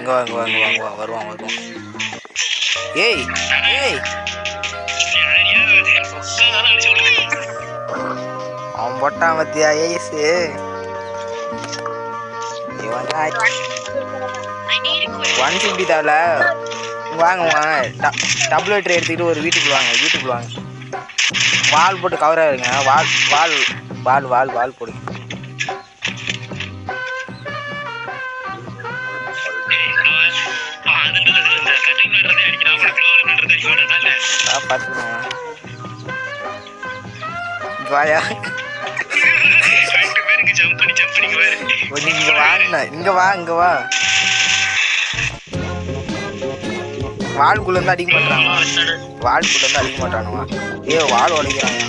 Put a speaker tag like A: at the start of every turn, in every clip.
A: இங்க வாங்க வருவான். ஏய் அவன் போட்டான் பத்தியா ஏசு. இவன் 150 தாவல. வாங்க டபுள் ட்ரே எடுத்துக்கிட்டு ஒரு வீட்டுக்கு வாங்க. வால் போட்டு கவரா இருங்க. வால் போடுங்க. வாயா இங்க வா. வால்குள்ள இருந்து அடிக்க மாட்டானுவா. ஏ வால் உடைக்கிறாங்க.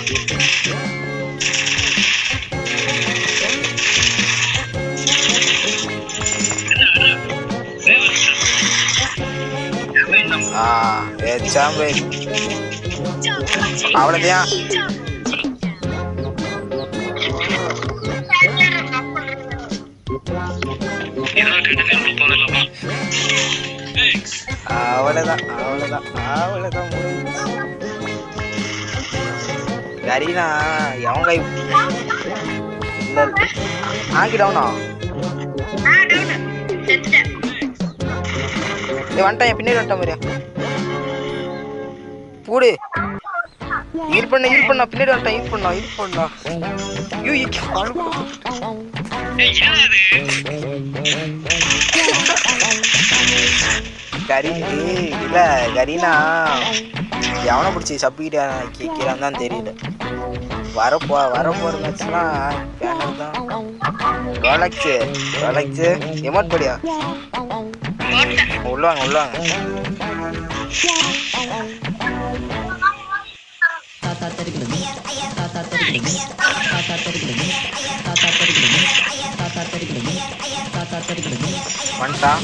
A: அவ்வளோதான். கரீனா எவன் கை இல்ல ஆக்கிட்டவனா வந்துட்டான். பின்னாடி வந்துட்டான் மாதிரியா பூடு ஈர் பண்ணா பின்னாடி வந்துட்டான். ஈர் பண்ணா கரீனா எவனை பிடிச்சி சப்பிக்கிட்டே கேட்கிறான்னு தான் தெரியல. வரப்போற மேட்ச்லாம் பேனர் தான். ரோலக்ஸ் எமோட் படியா உள்ள வாங்க.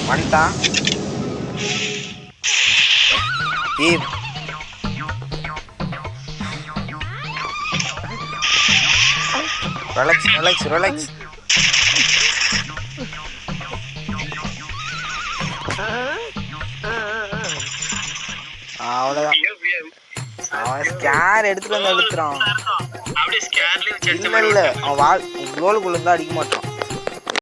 A: வந்துட்டான். ரிலாக்ஸ். அவ்வளவுதான். அவன் ஸ்கேர் எடுத்துட்டு வந்து அழுத்துறான். இல்ல அவன் கோலுக்குள்ள இருந்தா அடிக்க மாட்டான்.